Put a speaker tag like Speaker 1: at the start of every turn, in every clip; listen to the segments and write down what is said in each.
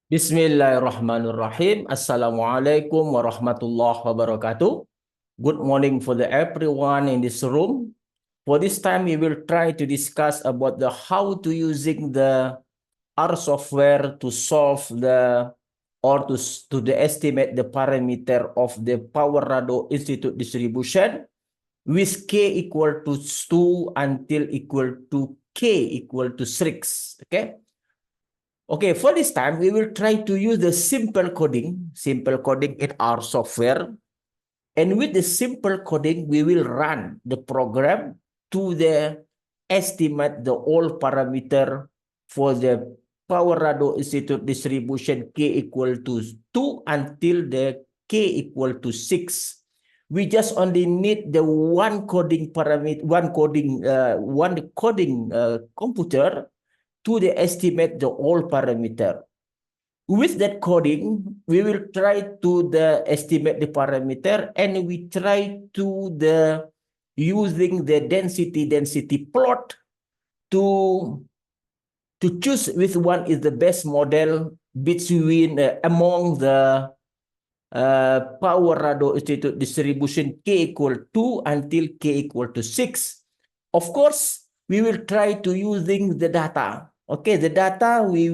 Speaker 1: Bismillahirrahmanirrahim. Assalamualaikum warahmatullahi wabarakatuh. Good morning for everyone in this room. For this time, we will try to discuss about the how to using the R software to solve the or to the estimate the parameter of the Power Rado Institute distribution with k equal to 2 until equal to k equal to 6. Okay. Okay, for this time, we will try to use the simple coding in our software. And with the simple coding, we will run the program to the estimate the all parameter for the Power Rado Institute distribution k equal to 2 until the k equal to 6. We just only need the one coding parameter, one coding computer to the estimate the all parameter. With that coding, we will try to the estimate the parameter, and we try to the using the density plot to choose which one is the best model between among the Power Rado Institute distribution k equal 2 until k equal to 6. Of course, we will try to using the data. Okay, the data we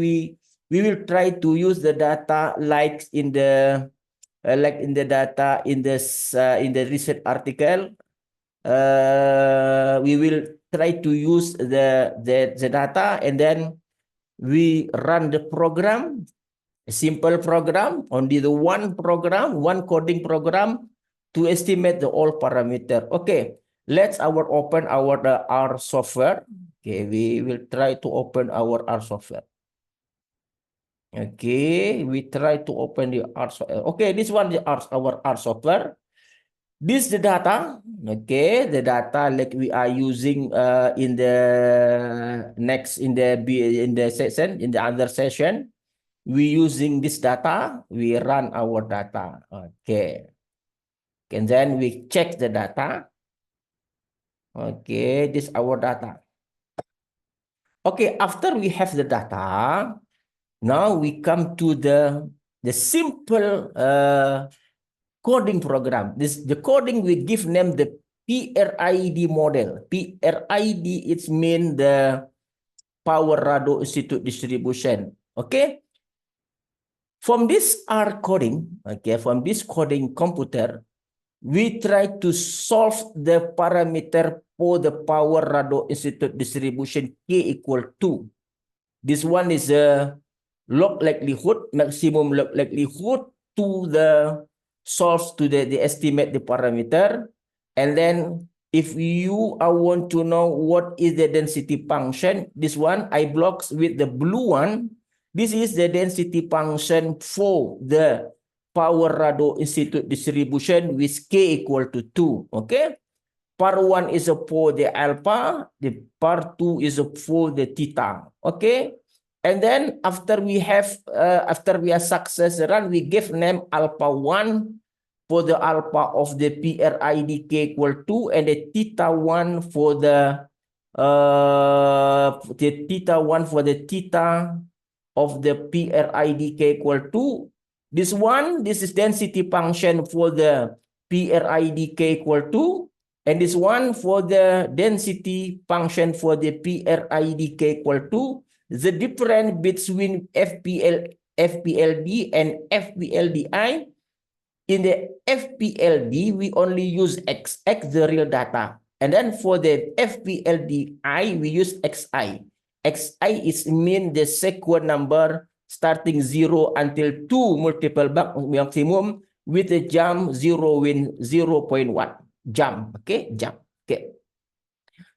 Speaker 1: will try to use the data like in the data in the recent article. We will try to use the data, and then we run the program, a simple program, only the one coding program to estimate the all parameter. Okay, let's open our R software. Okay, we will try to open our R software. Okay, we try to open the R software. Okay, this one our R software. This the data. Okay, the data like we are using in the session, in the other session. We using this data, we run our data. Okay. And then we check the data. Okay, this our data. Okay, after we have the data, now we come to the simple coding program. The coding we give name the PRID model. PRID it mean the Power Rado Institute distribution. Okay. From this R coding, okay, from this coding computer, we try to solve the parameter for the Power Rado Institute distribution k equal 2. This one is a log likelihood, maximum log likelihood to the solve to the estimate the parameter. And then if you want to know what is the density function, this one I blocks with the blue one. This is the density function for the Power Rado Institute distribution with k equal to 2. Okay. Part 1 is for the alpha, the part 2 is for the theta. Okay. And then after we are success run, we give name alpha 1 for the alpha of the PRID k equal 2, and the theta 1 for the theta 1 for the theta of the PRID k equal 2. This is density function for the PRID k equal 2. And this one for the density function for the PRID k equal 2. The difference between FPLD and FPLDI. In the FPLD, we only use X, the real data. And then for the FPLDI, we use XI. XI is mean the sequence number starting 0 until 2 multiple maximum with a jump 0.1 jump. Okay, jump. Okay.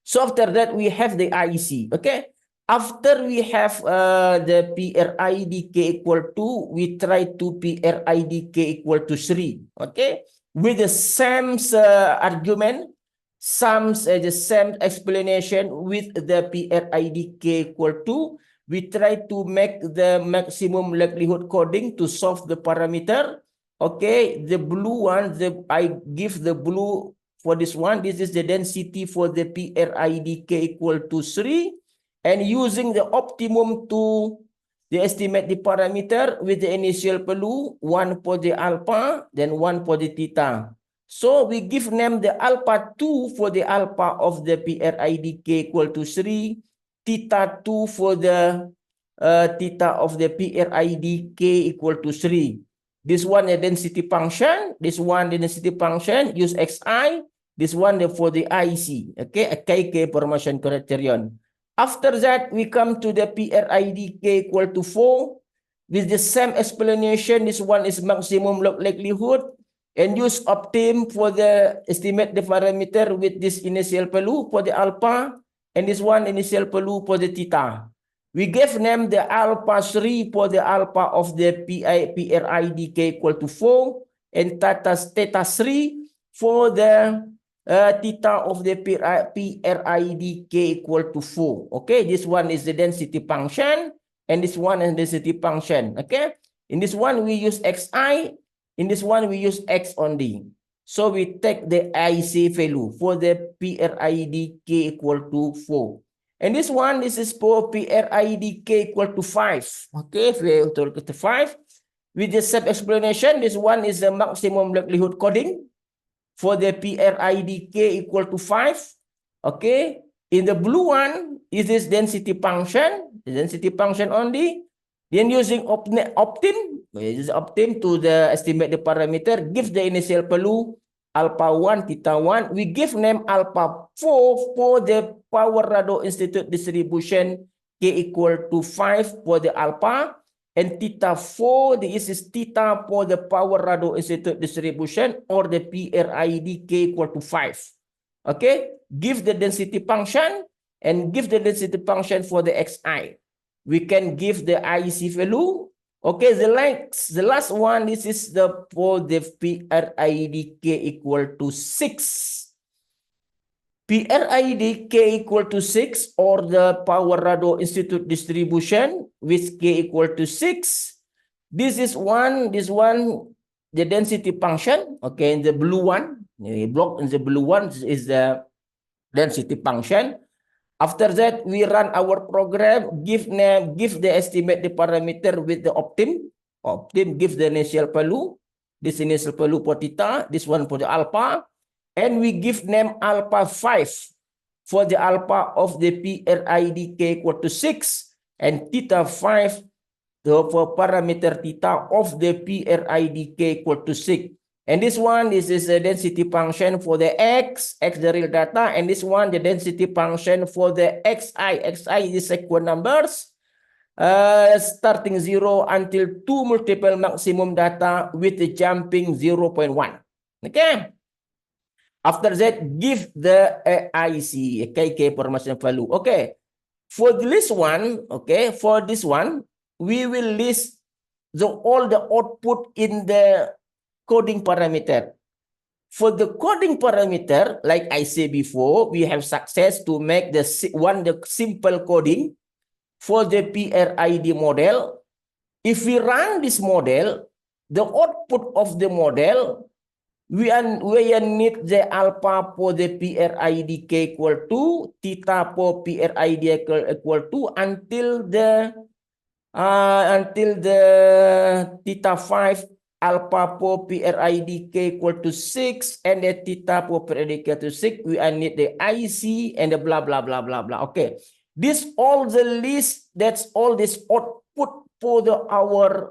Speaker 1: So after that, we have the IC. Okay. After we have the PRID k equal 2, we try to PRID k equal to 3. Okay. With the same argument, the same explanation with the PRID k equal 2, we try to make the maximum likelihood coding to solve the parameter. Okay, the blue one, I give the blue for this one. This is the density for the PRID k equal to 3. And using the optimum to they estimate the parameter with the initial value, one for the alpha, then one for the theta. So we give name the alpha 2 for the alpha of the PRID K equal to 3, theta 2 for the theta of the PRID K equal to 3. This one a density function, this one the density function, use Xi, this one for the IC, okay, a KK formation criterion. After that, we come to the PRID K equal to 4. With the same explanation, this one is maximum log likelihood, and use optim for the estimate the parameter with this initial value for the alpha, and this one initial value for the theta. We gave name the alpha 3 for the alpha of the PRID K equal to 4, and theta 3 for the theta of the PRID K equal to 4. Okay, this one is the density function, and this one is density function. Okay, in this one we use Xi, in this one we use X only. So we take the IC value for the PRID K equal to 4. And this one, this is for PRID K equal to 5. Okay, equal to 5. With the same explanation, this one is the maximum likelihood coding for the PRID K equal to 5. Okay, in the blue one is this density function, the density function only. Then using optim, use optim to the estimate the parameter, give the initial value alpha 1, theta 1. We give name alpha 4 for the Power Rado Institute distribution K equal to 5 for the alpha, and theta 4, this is theta for the Power Rado Institute distribution or the PRID K equal to 5. Okay, give the density function and give the density function for the Xi. We can give the IC value. Okay, the last one, this is the for the PRID K equal to 6. PRID K equal to 6 or the Power Rado Institute distribution with K equal to 6. This one, the density function. Okay, in the blue one, the block in the blue one is the density function. After that, we run our program, give the estimate the parameter with the optim. Optim give the initial value, this initial value for theta, this one for the alpha, and we give name alpha 5 for the alpha of the PRID K equal to 6, and theta 5 for parameter theta of the PRID K equal to 6. And this one, this is a density function for the X the real data, and this one, the density function for the Xi. Xi is sequence numbers, starting 0 until 2 multiple maximum data with the jumping 0.1. Okay. After that, give the IC, KK formation value. Okay. For this one, okay, for this one, we will list all the output in the coding parameter. For the coding parameter, like I said before, we have success to make the simple coding for the PRID model. If we run this model, the output of the model, we need the alpha for the PRID K equal to, theta for PRID equal to until the theta 5 alpha for PRID K equal to 6 and the theta for PRID K to 6. We need the IC and the blah blah blah blah blah. Okay, this all the list. That's all this output for our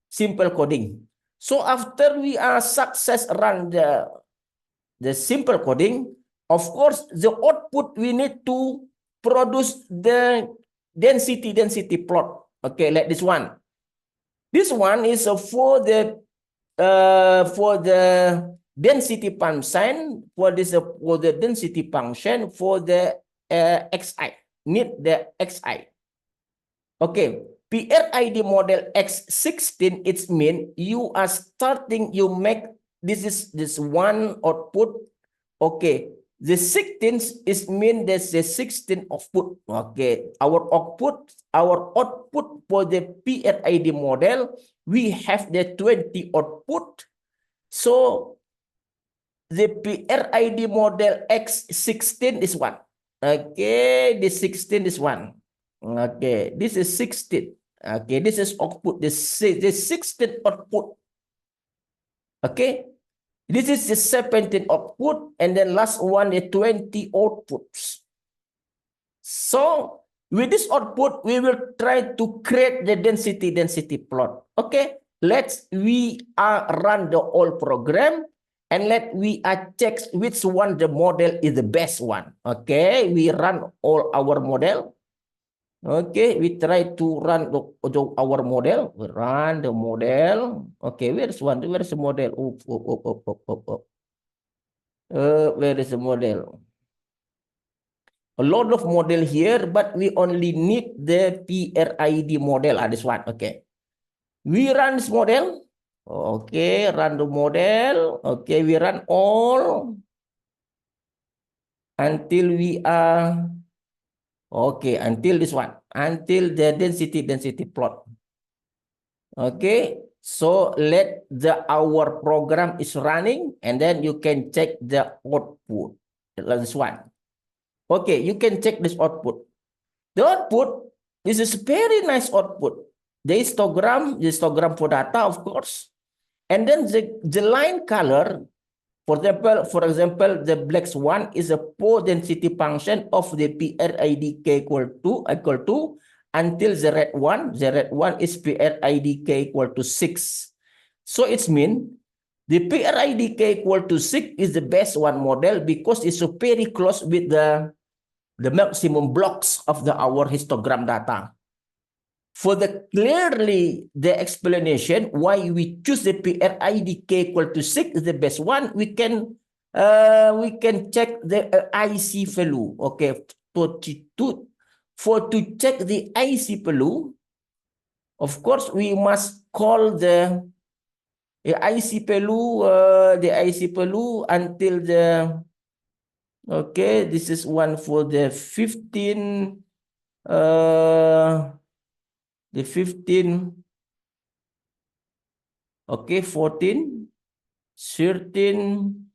Speaker 1: simple coding. So after we are success run the simple coding, of course the output we need to produce the density plot. Okay, like this one. This one is for the density function for the density function for the Xi. Need the Xi. Okay, PRID model X16. It's mean you are starting. You make this one output. Okay. The 16 is mean there's the 16 output. Okay, our output for the PRID model, we have the 20 output. So the PRID model X16 is one. Okay, the 16 is one. Okay, this is 16. Okay, this is output. The 16 output. Okay, this is the 17 output, and then last one the 20 outputs. So with this output, we will try to create the density plot. Okay, we run the whole program, and we check which one the model is the best one. Okay, we run all our model. Okay, we try to run our model. We run the model. Okay, where's one? Where's the model? Where is the model? A lot of model here, but we only need the PRID model. This one. Okay. We run this model. Okay, run the model. Okay, we run all until we are okay, until this one, until the density plot. Okay, so let our program is running, and then you can check the output. This one. Okay, you can check this output. The output, this is very nice output. The histogram for data, of course. And then the line color, for example, the black one is a pore density function of the PRID k equal to until the red one is PRID k equal to 6. So it's mean the PRID k equal to 6 is the best one model because it's so very close with the maximum blocks of our histogram data. For clearly the explanation why we choose the PRID k equal to 6 is the best one, we can check the IC value. Okay, to check the IC value, of course we must call the IC value until the okay, this is one for the 15 the 15 okay 14 13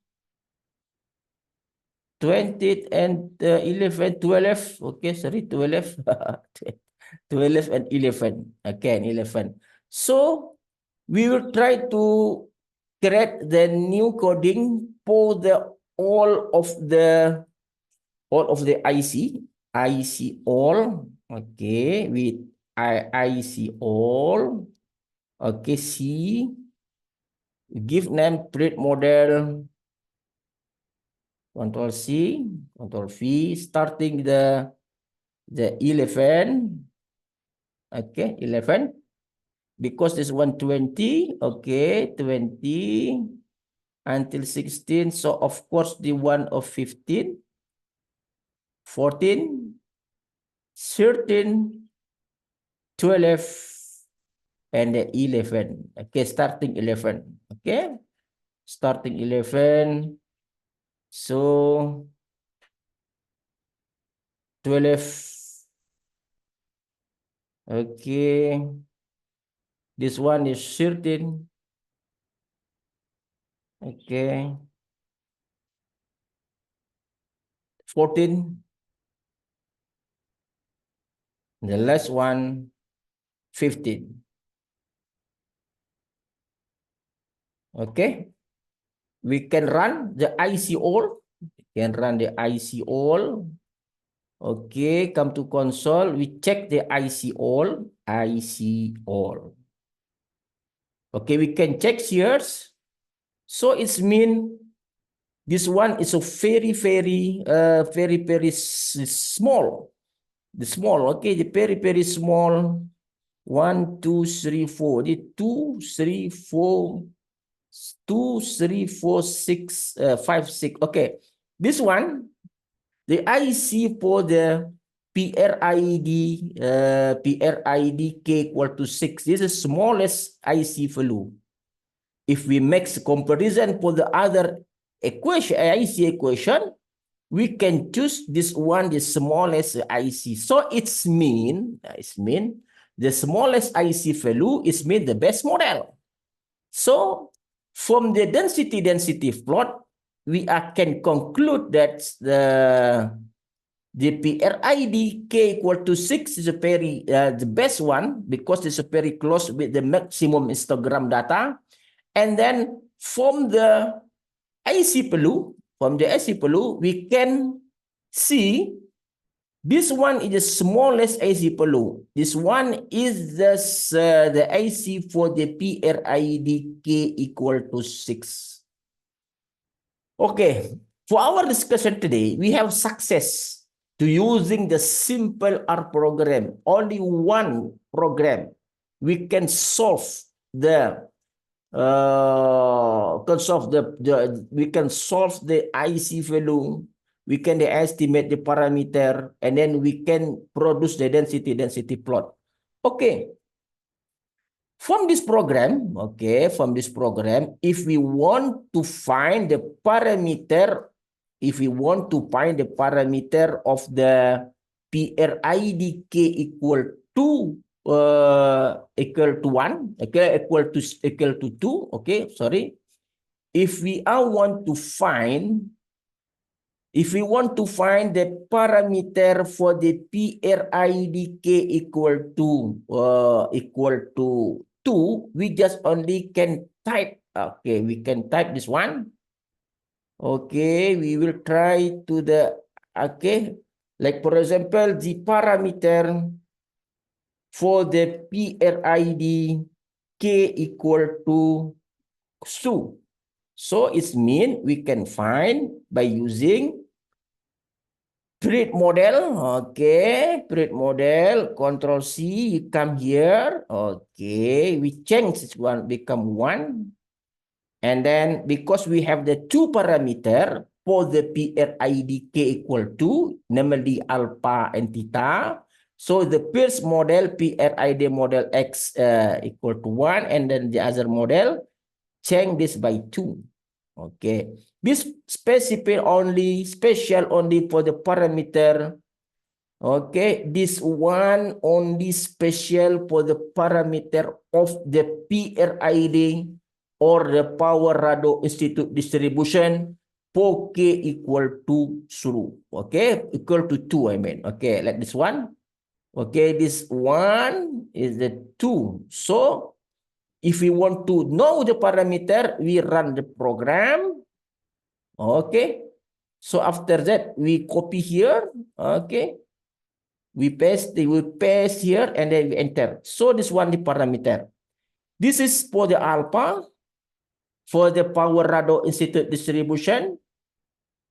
Speaker 1: 20 and 11 12 okay sorry 12 12 and 11 again 11. So we will try to create the new coding for all of the IC all. Okay, with IC all. Okay, C. Give name print model. Control C, Control V. Starting the 11. Okay, 11. Because this 120. Okay, 20 until 16. So of course the one of 15. 14, 13, 12, and 11. Okay, starting 11. Okay, starting 11. So 12. Okay, this one is 13. Okay, 14. The last one, 15. Okay, we can run the IC all. We can run the IC all. Okay, come to console. We check the IC all. IC all. Okay, we can check here. So it's mean this one is a very small. The small, okay, the very small. 1, 2, 3, 4. The 2, 3, 4, 2, 3, 4, 6, 5, 6. Okay, this one, the IC for the PRID k equal to 6. This is smallest IC value. If we make comparison for the other equation, IC equation, we can choose this one, the smallest IC. So it's mean the smallest IC value is mean the best model. So from the density plot, we can conclude that the PRID K equal to 6 is a very the best one because it's a very close with the maximum histogram data. And then from the IC PERLU, we can see this one is the smallest IC PERLU. This one is the IC for the PRID K equal to 6. Okay, for our discussion today, we have success to using the simple R program. Only one program we can solve the we can solve the IC value, we can estimate the parameter, and then we can produce the density plot. Okay. From this program, if we want to find the parameter, of the PRID K equal to 1, equal to 2, okay, sorry. If we want to find the parameter for the PRID K equal to 2, we just only can type. Okay, we can type this one. Okay, we will try to the, okay, like for example, the parameter for the PRID K equal to 2. So it means we can find by using Pred model. Okay, Pred model, Control C, you come here. Okay, we change this one, become 1. And then because we have the two parameter for the PRID K equal to, namely alpha and theta. So the first model, PRID model X equal to 1, and then the other model, change this by 2. Okay, this special only for the parameter. Okay, this one only special for the parameter of the PRID or the Power Rado Institute distribution for K equal to 2. Okay, equal to 2, I mean. Okay, like this one. Okay, this one is the 2. So if we want to know the parameter, we run the program. Okay. So after that, we copy here. Okay. We paste here and then we enter. So this one the parameter. This is for the alpha, for the Power Rado Institute distribution,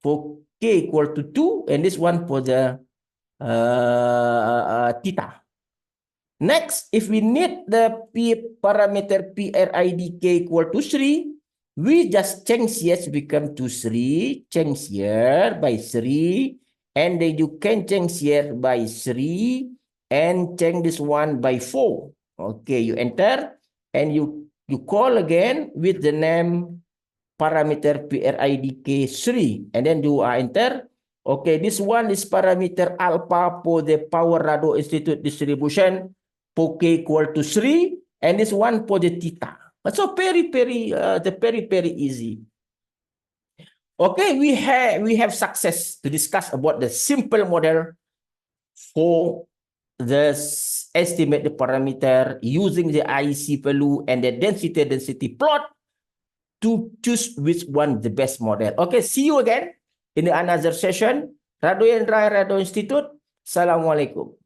Speaker 1: for K equal to 2, and this one for the theta. Next, if we need the parameter PRID K equal to 3, we just change here to become to 3, change here by 3, and then you can change here by 3, and change this one by 4. Okay, you enter, and you call again with the name parameter PRID K3, and then you enter. Okay, this one is parameter alpha for the Power Rado Institute distribution for K equal to 3, and this one for the theta. So very easy. Okay, we have success to discuss about the simple model for the estimate the parameter using the IC value and the density plot to choose which one the best model. Okay, see you again in another session. Rado Yendra Rado Institute. Assalamualaikum.